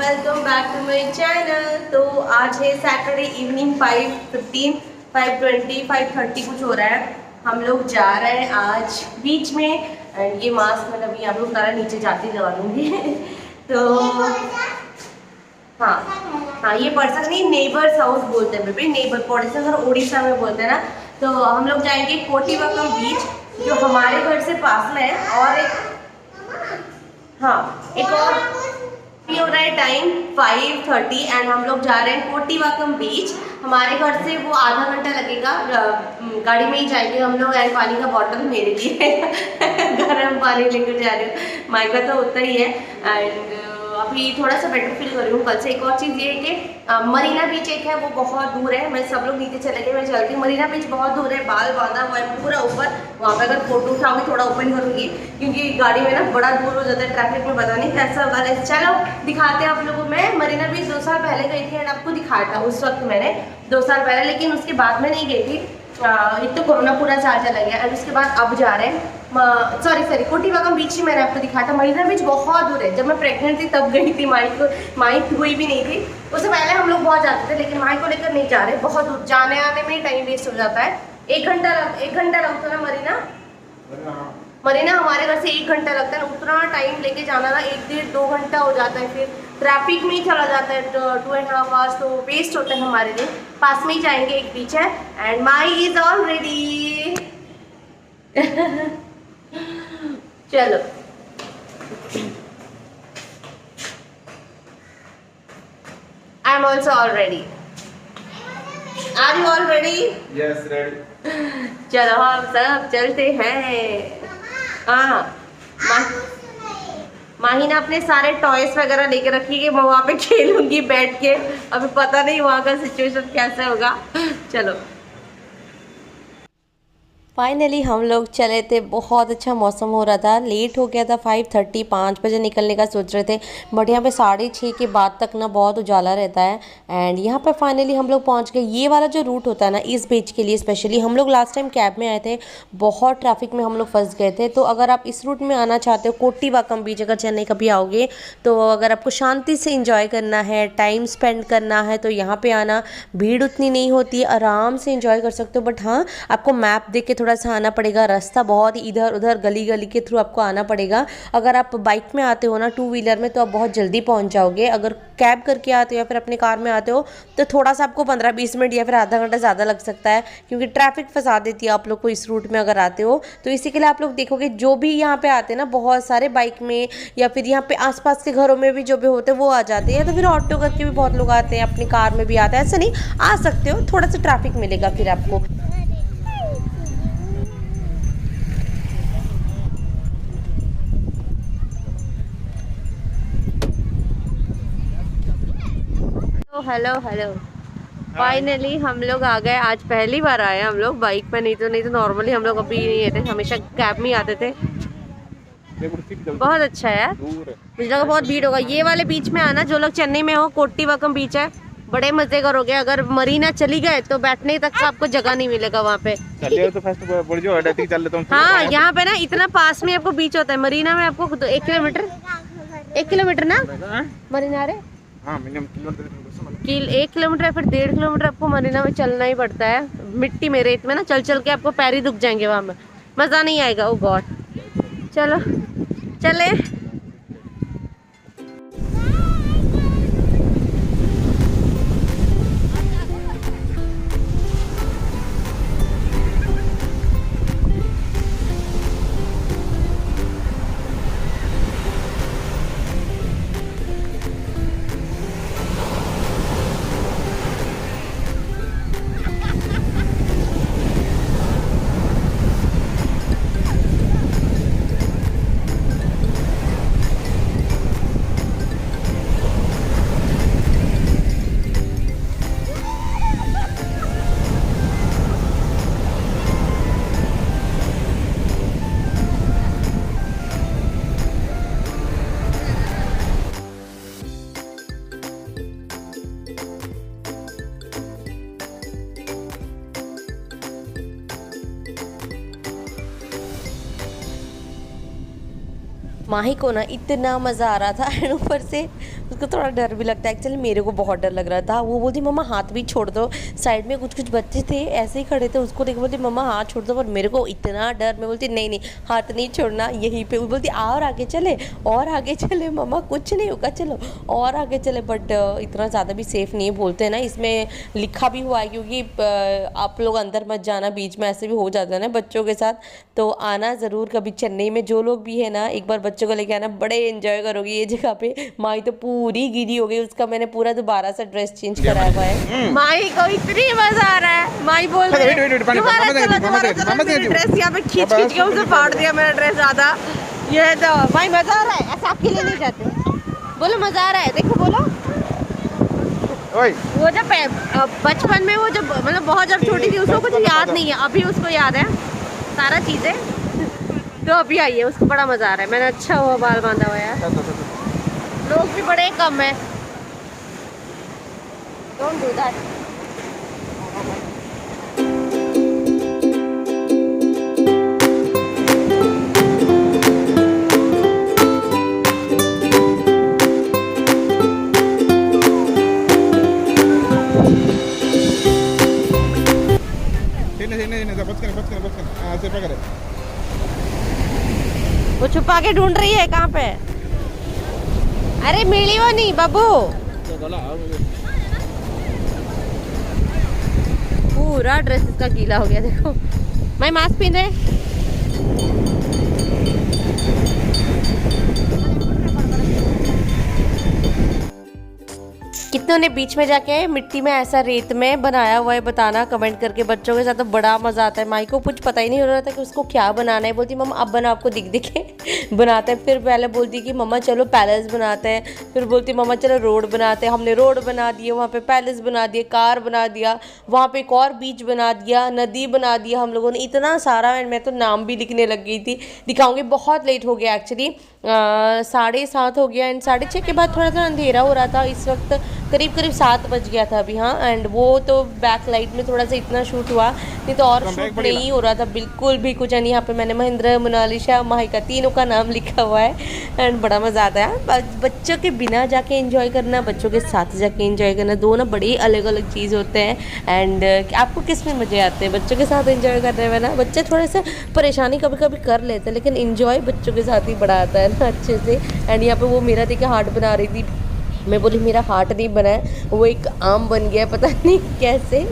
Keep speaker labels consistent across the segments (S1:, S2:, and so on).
S1: Welcome back to my channel. तो आज है सैटरडे इवनिंग 5:15, 5:20, 5:30 कुछ हो रहा है। हम लोग जा रहे हैं आज बीच में। एंड ये मास्क मैं अभी आप लोग तारा नीचे जाती लगा दूँगी तो हाँ हाँ, ये पर्सन नहीं, नेबर्स हाउस बोलते हैं बेबी, नेबर पड़ोसी घर उड़ीसा में बोलते हैं ना। तो हम लोग जाएंगे कोटीवाकम बीच जो हमारे घर से पास में है। और एक और भी हो रहा है टाइम 5:30 एंड हम लोग जा रहे हैं कोटीवाकम बीच। हमारे घर से वो आधा घंटा लगेगा, गाड़ी में ही जाएंगे हम लोग। एंड पानी का बॉटल मेरे लिए गर्म पानी लेकर जा रहे हो, माइका तो होता ही है। एंड अभी थोड़ा सा बेटर फील कर रही हूँ कल से। एक और चीज़ ये है कि मरीना बीच एक है, वो बहुत दूर है। मैं सब लोग नीचे चले गए, मैं चलती हूँ। मरीना बीच बहुत दूर है, बाल बांधा हुआ है पूरा ऊपर। वहाँ पे अगर फोटो उठाऊंगी थोड़ा ओपन करूँगी क्योंकि गाड़ी में ना बड़ा दूर हो जाता है, ट्रैफिक में पता नहीं कैसा होगा। चलो दिखाते हैं आप लोगों को। मैं मरीना बीच 2 साल पहले गई थी एंड आपको दिखाया था उस वक्त मैंने, 2 साल पहले। लेकिन उसके बाद में नहीं गई थी, एक तो कोरोना पूरा साल चला गया। एंड उसके बाद अब जा रहे हैं सॉरी कोटीवाकम बीच ही मैंने आपको दिखाया था। मरीना बीच बहुत दूर है। जब मैं प्रेग्नेंट थी तब गई थी, माई हुई भी नहीं थी। उससे पहले हम लोग बहुत जाते थे, लेकिन माई को लेकर नहीं जा रहे, बहुत दूर। जाने आने में ही टाइम वेस्ट हो जाता है। 1 घंटा लगता है ना मरीना हमारे घर से 1 घंटा लगता है। उतना टाइम लेके जाना ना 1 डेढ़ 2 घंटा हो जाता है। फिर ट्रैफिक में ही चला जाता है 2.5 आवर्स, तो वेस्ट होता है हमारे लिए। पास में ही जाएंगे, एक बीच है। And my is all ready चलो I am also all ready. Are you all ready?
S2: Yes ready.
S1: चलो हम सब चलते हैं। हाँ, माही ने अपने सारे टॉयस वगैरह लेके रखी कि मैं वहाँ पे खेलूंगी बैठ के। अभी पता नहीं वहाँ का सिचुएशन कैसे होगा। चलो फाइनली हम लोग चले थे। बहुत अच्छा मौसम हो रहा था, लेट हो गया था 5:30, 5 बजे निकलने का सोच रहे थे। बट यहाँ पे 6:30 के बाद तक ना बहुत उजाला रहता है। एंड यहाँ पे फाइनली हम लोग पहुँच गए। ये वाला जो रूट होता है ना, इस बीच के लिए स्पेशली हम लोग लास्ट टाइम कैब में आए थे, बहुत ट्रैफिक में हम लोग फंस गए थे। तो अगर आप इस रूट में आना चाहते हो कोटीवाकम बीच, अगर चेन्नई कभी आओगे तो अगर आपको शांति से इंजॉय करना है, टाइम स्पेंड करना है, तो यहाँ पर आना। भीड़ उतनी नहीं होती, आराम से इंजॉय कर सकते हो। बट हाँ, आपको मैप देख के थोड़ा सा आना पड़ेगा। रास्ता बहुत इधर उधर गली गली के थ्रू आपको आना पड़ेगा। अगर आप बाइक में आते हो ना, 2 व्हीलर में, तो आप बहुत जल्दी पहुंच जाओगे। अगर कैब करके आते हो या फिर अपने कार में आते हो तो थोड़ा सा आपको 15-20 मिनट या फिर आधा घंटा ज़्यादा लग सकता है, क्योंकि ट्रैफिक फंसा देती है आप लोग को इस रूट में अगर आते हो तो। इसी के लिए आप लोग देखोगे जो भी यहाँ पे आते हैं ना, बहुत सारे बाइक में या फिर यहाँ पे आसपास के घरों में भी जो भी होते हैं वो आ जाते हैं, या तो फिर ऑटो करके भी बहुत लोग आते हैं, अपनी कार में भी आते हैं। ऐसा नहीं, आ सकते हो, थोड़ा सा ट्रैफिक मिलेगा फिर आपको। हेलो फाइनली हम लोग आ गए। आज पहली बार आए हम लोग बाइक पे, नहीं तो नॉर्मली हम लोग अभी नहीं आते, हमेशा कैब में ही आते थे। बहुत अच्छा है, मुझे लगा बहुत भीड़ होगा। ये वाले बीच में आना, जो लोग चेन्नई में हो, कोटीवाकम बीच है, बड़े मजे करोगे। अगर मरीना चली गए तो बैठने तक का आपको जगह नहीं मिलेगा वहाँ पे। हाँ, यहाँ पे ना इतना पास में आपको बीच होता है। मरीना में आपको 1 किलोमीटर ना मरीना रे, 1 किलोमीटर या फिर 1.5 किलोमीटर आपको मरीना में चलना ही पड़ता है। मिट्टी में, रेत में ना चल चल के आपको पैर ही दुख जाएंगे, वहाँ में मज़ा नहीं आएगा। ओ गॉड, चलो चले। माही को ना इतना मज़ा आ रहा था। एंड ऊपर से उसको थोड़ा डर भी लगता है। एक्चुअली मेरे को बहुत डर लग रहा था। वो बोलती मम्मा हाथ भी छोड़ दो। साइड में कुछ कुछ बच्चे थे ऐसे ही खड़े थे, उसको देख बोलती मम्मा हाथ छोड़ दो, पर मेरे को इतना डर। मैं बोलती नहीं नहीं हाथ नहीं छोड़ना, यहीं पे। वो बोलती और आगे चले और आगे चले मम्मा, कुछ नहीं होगा चलो और आगे चले। बट इतना ज़्यादा भी सेफ़ नहीं बोलते हैं ना, इसमें लिखा भी हुआ है क्योंकि आप लोग अंदर मत जाना, बीच में ऐसे भी हो जाता है ना बच्चों के साथ। तो आना ज़रूर कभी चेन्नई में, जो लोग भी है ना एक बार बच्चों को लेके आना, बड़े एंजॉय करोगे ये जगह पे। माई तो पूरी गीली हो गई, उसका मैंने पूरा दोबारा से ड्रेस चेंज कराया हुआ है। माई को इतनी मजा आ रहा है, माई बोल रही है ड्रेस यहाँ पे खींच खींच के उसे फाड़ दिया मेरा ड्रेस ज़्यादा। ये तो माई मजा आ रहा है, ऐसा अकेले नहीं जाते। बोलो मजा आ रहा है, देखो बोलो। वो जब बचपन में वो जब मतलब बहुत जब छोटी थी उसको कुछ याद नहीं है, अभी उसको याद है सारा चीज़ें। तो अभी आई है, उसको बड़ा मजा आ रहा है। मैंने अच्छा हुआ बाल बांधा हुआ है। लोग भी बड़े कम है। Don't do that. वो छुपा के ढूंढ रही है कहाँ पे। अरे मिली वो नहीं बाबू। पूरा ड्रेस इसका गीला हो गया देखो। मैं मास्क पहन रहे। कितनों ने बीच में जाके मिट्टी में ऐसा रेत में बनाया हुआ है, बताना कमेंट करके। बच्चों के साथ तो बड़ा मजा आता है। माई को कुछ पता ही नहीं हो रहा था कि उसको क्या बनाना है। बोलती मम्मा अब बना, आपको दिख दिखे बनाते हैं। फिर पहले बोलती कि मम्मा चलो पैलेस बनाते हैं, फिर बोलती मम्मा चलो रोड बनाते हैं। हमने रोड बना दिए, वहाँ पे पैलेस बना दिए, कार बना दिया, वहाँ पे एक और बीच बना दिया, नदी बना दिया हम लोगों ने, इतना सारा। एंड मैं तो नाम भी लिखने लग गई थी, दिखाऊंगी। बहुत लेट हो गया एक्चुअली, 7:30 हो गया। एंड 6:30 के बाद थोड़ा सा अंधेरा हो रहा था। इस वक्त करीब 7 बज गया था अभी। हाँ, एंड वो तो बैक लाइट में थोड़ा सा इतना शूट हुआ, नहीं तो और शूट नहीं हो रहा था बिल्कुल भी कुछ नहीं। यहाँ पे मैंने महेंद्र, मोनालिशा, माहिका तीनों का नाम लिखा हुआ है। एंड बड़ा मज़ा आता है बच्चों के बिना जाके एंजॉय करना, बच्चों के साथ जाके एंजॉय करना, दोनों बड़ी अलग अलग चीज़ होते हैं। एंड आपको किस में मज़े आते हैं? बच्चों के साथ एंजॉय करने में ना। बच्चे थोड़े से परेशानी कभी कभी कर लेते हैं, लेकिन एंजॉय बच्चों के साथ ही बड़ा आता है ना अच्छे से। एंड यहाँ पे वो मेरा देखिए हार्ट बना रही थी। मैं बोली मेरा हार्ट नहीं बना है, वो एक आम बन गया, पता नहीं कैसे।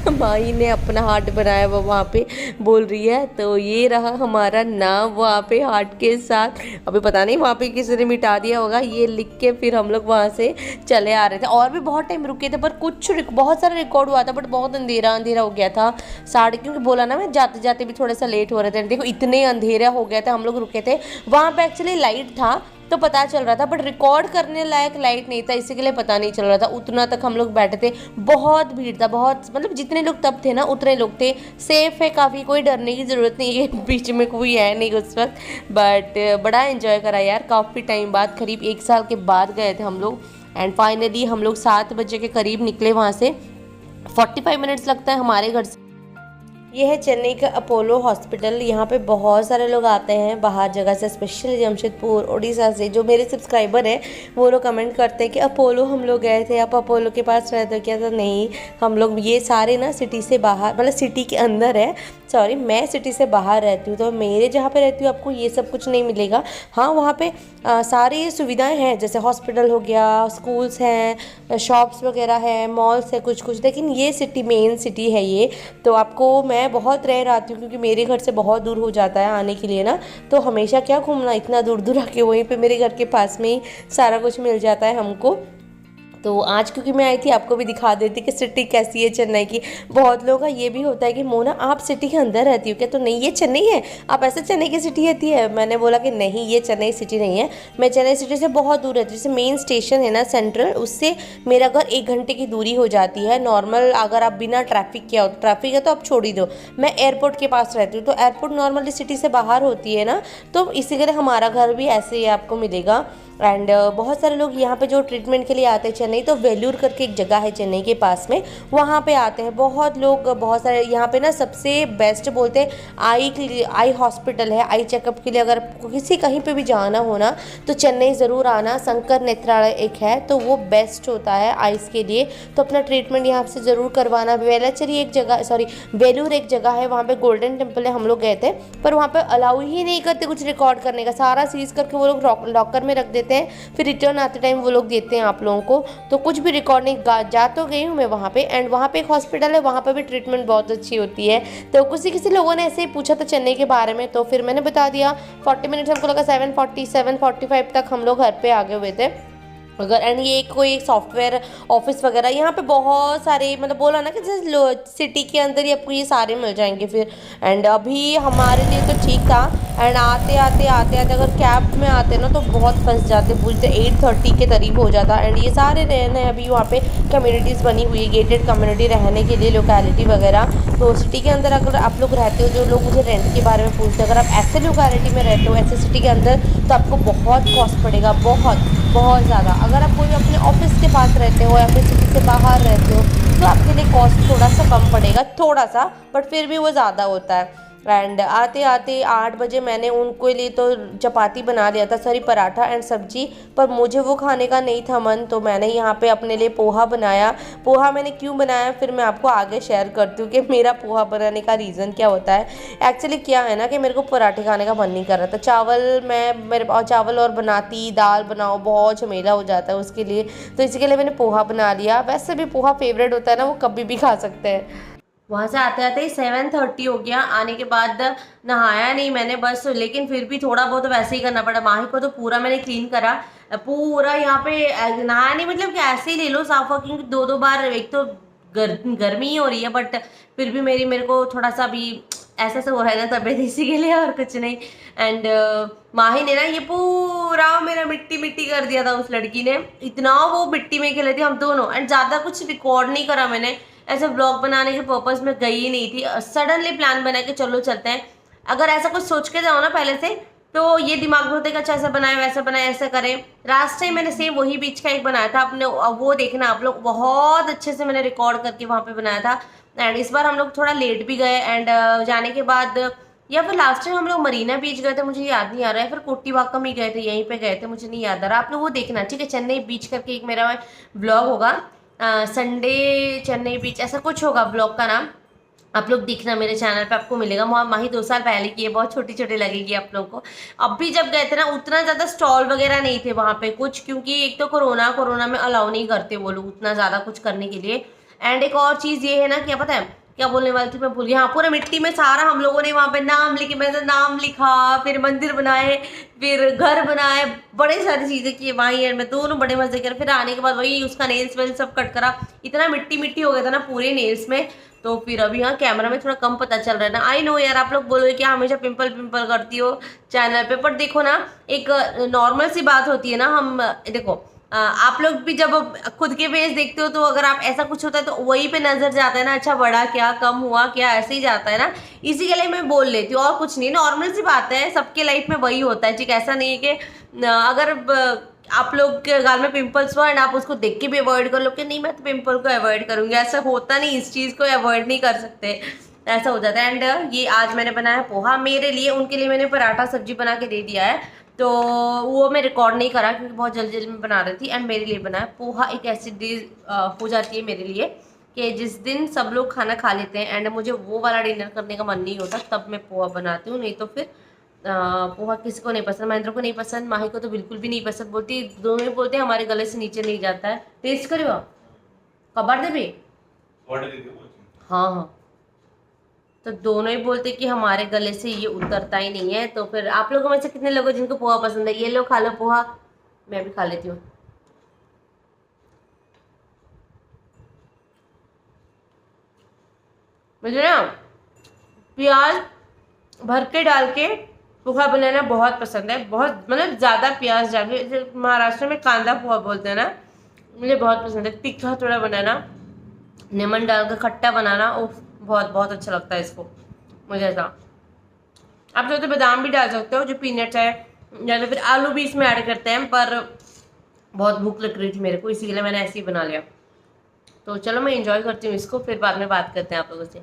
S1: माई ने अपना हार्ट बनाया वो वहाँ पे बोल रही है। तो ये रहा हमारा नाम वहाँ पे हार्ट के साथ। अभी पता नहीं वहाँ पे किसी ने मिटा दिया होगा ये लिख के। फिर हम लोग वहाँ से चले आ रहे थे और भी बहुत टाइम रुके थे, पर कुछ बहुत सारा रिकॉर्ड हुआ था, बट बहुत अंधेरा अंधेरा हो गया था। क्योंकि बोला ना मैं जाते जाते भी थोड़ा सा लेट हो रहे थे। देखो इतने अंधेरा हो गया था, हम लोग रुके थे वहाँ पे। एक्चुअली लाइट था तो पता चल रहा था, बट रिकॉर्ड करने लायक लाइट नहीं था, इसी के लिए पता नहीं चल रहा था। उतना तक हम लोग बैठे थे, बहुत भीड़ था, बहुत मतलब जितने लोग तब थे ना उतने लोग थे। सेफ है काफ़ी, कोई डरने की ज़रूरत नहीं है, बीच में कोई है नहीं उस वक्त। बट बड़ा एंजॉय करा यार, काफ़ी टाइम बाद, करीब 1 साल के बाद गए थे हम लोग। एंड फाइनली हम लोग 7 बजे के करीब निकले वहाँ से। 45 मिनट्स लगता है हमारे घर से। ये है चेन्नई का अपोलो हॉस्पिटल। यहाँ पे बहुत सारे लोग आते हैं बाहर जगह से, स्पेशली जमशेदपुर, उड़ीसा से। जो मेरे सब्सक्राइबर हैं वो लोग कमेंट करते हैं कि अपोलो हम लोग गए थे, आप अपोलो के पास रहते हो क्या? तो नहीं, हम लोग ये सारे ना सिटी से बाहर, मतलब सिटी के अंदर है। सॉरी, मैं सिटी से बाहर रहती हूँ, तो मेरे जहाँ पे रहती हूँ आपको ये सब कुछ नहीं मिलेगा। हाँ, वहाँ पे सारी सुविधाएं हैं, जैसे हॉस्पिटल हो गया, स्कूल्स हैं, शॉप्स वगैरह है, मॉल्स है कुछ कुछ। लेकिन ये सिटी मेन सिटी है ये। तो आपको मैं बहुत रह आती हूँ क्योंकि मेरे घर से बहुत दूर हो जाता है आने के लिए ना, तो हमेशा क्या घूमना, इतना दूर दूर आके वहीं पे मेरे घर के पास में ही सारा कुछ मिल जाता है हमको। तो आज क्योंकि मैं आई थी आपको भी दिखा देती कि सिटी कैसी है चेन्नई की। बहुत लोगों का ये भी होता है कि मोना आप सिटी के अंदर रहती हो क्या? तो नहीं, ये चेन्नई है, आप ऐसे चेन्नई की सिटी रहती है। मैंने बोला कि नहीं, ये चेन्नई सिटी नहीं है, मैं चेन्नई सिटी से बहुत दूर रहती हूँ। जैसे मेन स्टेशन है ना सेंट्रल, उससे मेरा घर 1 घंटे की दूरी हो जाती है नॉर्मल। अगर आप बिना ट्रैफिक के आओ, ट्रैफिक है तो आप छोड़ ही दो। मैं एयरपोर्ट के पास रहती हूँ, तो एयरपोर्ट नॉर्मली सिटी से बाहर होती है ना, तो इसी के लिए हमारा घर भी ऐसे ही आपको मिलेगा।
S3: एंड बहुत सारे लोग यहाँ पे जो ट्रीटमेंट के लिए आते हैं चेन्नई, तो वेलूर करके एक जगह है चेन्नई के पास में, वहाँ पे आते हैं बहुत लोग। बहुत सारे यहाँ पे ना सबसे बेस्ट बोलते हैं आई हॉस्पिटल है। आई चेकअप के लिए अगर किसी कहीं पे भी जाना हो ना तो चेन्नई ज़रूर आना। शंकर नेत्रालय एक है तो वो बेस्ट होता है आइज़ के लिए, तो अपना ट्रीटमेंट यहाँ से ज़रूर करवाना। वेलाचेरी एक जगह, सॉरी वेलूर एक जगह है, वहाँ पे गोल्डन टेम्पल है, हम लोग गए थे, पर वहाँ पे अलाउ ही नहीं करते कुछ रिकॉर्ड करने का। सारा सीज करके वो लोग लॉकर में रख देते हैं, फिर रिटर्न आते टाइम वो लोग देते हैं आप लोगों को, तो कुछ भी रिकॉर्ड नहीं। जा तो गई हूँ मैं वहाँ पे, एंड वहाँ पे एक हॉस्पिटल है, वहाँ पे भी ट्रीटमेंट बहुत अच्छी होती है। तो किसी लोगों ने ऐसे ही पूछा था चेन्नई के बारे में, तो फिर मैंने बता दिया। 40 मिनट्स हमको लगा, 7:40 7:45 तक हम लोग घर पे आ गए हुए थे। अगर एंड ये कोई सॉफ्टवेयर ऑफिस वगैरह यहाँ पे बहुत सारे, मतलब बोला ना कि जैसे सिटी के अंदर ही आपको ये सारे मिल जाएंगे फिर। एंड अभी हमारे लिए तो ठीक था। एंड आते आते अगर कैब में आते ना तो बहुत फंस जाते, पूछते 8:30 के करीब हो जाता। एंड ये सारे रहने अभी वहाँ पे कम्युनिटीज़ बनी हुई है, गेटेड कम्युनिटी रहने के लिए, लोकेलिटी वगैरह। तो सिटी के अंदर अगर आप लोग रहते हो, जो लोग मुझे रेंट के बारे में पूछते हैं, अगर आप ऐसे लोकेलिटी में रहते हो, ऐसे सिटी के अंदर, तो आपको बहुत कॉस्ट पड़ेगा, बहुत ज़्यादा। अगर आप कोई अपने ऑफिस के पास रहते हो या फिर सिटी से बाहर रहते हो तो आपके लिए कॉस्ट थोड़ा सा कम पड़ेगा, थोड़ा सा, बट फिर भी वो ज़्यादा होता है। एंड आते आते 8 बजे मैंने उनको लिए तो चपाती बना लिया था, सॉरी पराठा एंड सब्जी, पर मुझे वो खाने का नहीं था मन, तो मैंने यहाँ पे अपने लिए पोहा बनाया। पोहा मैंने क्यों बनाया फिर मैं आपको आगे शेयर करती हूँ कि मेरा पोहा बनाने का रीज़न क्या होता है। एक्चुअली क्या है ना कि मेरे को पराठे खाने का मन नहीं कर रहा था। चावल और बनाती दाल बनाओ, बहुत झमेला हो जाता है उसके लिए, तो इसी के लिए मैंने पोहा बना लिया। वैसे भी पोहा फेवरेट होता है ना, वो कभी भी खा सकते हैं।
S1: वहाँ से आते आते ही 7:30 हो गया। आने के बाद नहाया नहीं मैंने बस, लेकिन फिर भी थोड़ा बहुत तो वैसे ही करना पड़ा। माही को तो पूरा मैंने क्लीन करा, पूरा यहाँ पे नहाया नहीं, मतलब कि ऐसे ही ले लो साफा, क्योंकि 2-2 बार, एक तो गर्मी ही हो रही है, बट फिर भी मेरे को थोड़ा सा भी ऐसा सा हो रहा है ना तबीयत, इसी के लिए, और कुछ नहीं। एंड माही ने ना ये पूरा मेरा मिट्टी मिट्टी कर दिया था। उस लड़की ने इतना वो मिट्टी में खेले थे हम दोनों। एंड ज़्यादा कुछ रिकॉर्ड नहीं करा मैंने, ऐसे ब्लॉग बनाने के पर्पस में गई ही नहीं थी। सडनली प्लान बना के चलो चलते हैं। अगर ऐसा कुछ सोच के जाओ ना पहले से, तो ये दिमाग में होता है कि अच्छा ऐसा बनाए वैसा बनाए ऐसा करें। लास्ट टाइम मैंने सेम वही बीच का एक बनाया था, आपने वो देखना आप लोग, बहुत अच्छे से मैंने रिकॉर्ड करके वहाँ पे बनाया था। एंड इस बार हम लोग थोड़ा लेट भी गए। एंड जाने के बाद, या फिर लास्ट टाइम हम लोग मरीना बीच गए थे, मुझे याद नहीं आ रहा है, फिर कोट्टीवाकम ही गए थे, यहीं पे गए थे, मुझे नहीं याद आ रहा। आप लोग वो देखना, ठीक है। चेन्नई बीच करके एक मेरा ब्लॉग होगा, संडे चेन्नई बीच, ऐसा कुछ होगा ब्लॉग का नाम। आप लोग देखना, मेरे चैनल पे आपको मिलेगा। माही 2 साल पहले की है, बहुत छोटी छोटी लगेगी आप लोगों को। अब भी जब गए थे ना, उतना ज़्यादा स्टॉल वगैरह नहीं थे वहाँ पे कुछ, क्योंकि एक तो कोरोना में अलाउ नहीं करते वो लोग उतना ज़्यादा कुछ करने के लिए। एंड एक और चीज़ ये है ना, क्या पता है क्या बोलने वाली थी मैं भूल गई। हाँ, पूरा मिट्टी में सारा हम लोगों ने वहाँ पे नाम लिखे, मैंने नाम लिखा, फिर मंदिर बनाए, फिर घर बनाए, बड़े सारी चीज़ें की वहीं। एंड में दोनों बड़े मजे करे। फिर आने के बाद वही उसका नेल्स वेल्स सब कट करा, इतना मिट्टी मिट्टी हो गया था ना पूरे नेल्स में। तो फिर अभी हाँ कैमरा में थोड़ा कम पता चल रहा है ना। आई नो यार, आप लोग बोलोगे कि हमेशा पिंपल पिंपल करती हो चैनल पे, पर देखो ना, एक नॉर्मल सी बात होती है ना। हम देखो, आप लोग भी जब खुद के पेज देखते हो, तो अगर आप ऐसा कुछ होता है तो वही पे नजर जाता है ना, अच्छा बढ़ा क्या कम हुआ क्या, ऐसे ही जाता है ना। इसी के लिए मैं बोल लेती हूँ, और कुछ नहीं, नॉर्मल सी बात है, सबके लाइफ में वही होता है, ठीक। ऐसा नहीं है कि अगर आप लोग के गाल में पिंपल्स हुआ एंड आप उसको देख के भी अवॉइड कर लो कि नहीं मैं तो पिंपल को अवॉइड करूंगी, ऐसा होता नहीं। इस चीज़ को अवॉइड नहीं कर सकते, ऐसा हो जाता है। एंड ये आज मैंने बनाया पोहा मेरे लिए, उनके लिए मैंने पराठा सब्जी बना के दे दिया है, तो वो मैं रिकॉर्ड नहीं करा क्योंकि बहुत जल्दी जल्दी में बना रही थी। एंड मेरे लिए बनाया पोहा। एक ऐसी डिश हो जाती है मेरे लिए कि जिस दिन सब लोग खाना खा लेते हैं एंड मुझे वो वाला डिनर करने का मन नहीं होता, तब मैं पोहा बनाती हूँ। नहीं तो फिर पोहा किसी को नहीं पसंद, महेंद्र को नहीं पसंद, माही को तो बिल्कुल भी नहीं पसंद, बोलती, दोनों ही बोलते हैं हमारे गले से नीचे नहीं जाता है। टेस्ट करो खबर दे भी। हाँ हाँ, तो दोनों ही बोलते कि हमारे गले से ये उतरता ही नहीं है। तो फिर आप लोगों में से कितने लोग हैं जिनको पोहा पसंद है? ये लो खा लो पोहा, मैं भी खा लेती हूँ। मुझे ना प्याज भर के डाल के पोहा बनाना बहुत पसंद है, बहुत, मतलब ज़्यादा प्याज डाल के, महाराष्ट्र में कांदा पोहा बोलते हैं ना, मुझे बहुत पसंद है। तीखा थोड़ा बनाना, लेमन डाल कर खट्टा बनाना, ओह बहुत बहुत अच्छा लगता है इसको मुझे। ऐसा आप चाहो तो बादाम भी डाल सकते हो, जो पीनट्स है या तो फिर आलू भी इसमें ऐड करते हैं, पर बहुत भूख लग रही थी मेरे को, इसीलिए मैंने ऐसे ही बना लिया। तो चलो मैं इंजॉय करती हूँ इसको, फिर बाद में बात करते हैं आप लोगों से।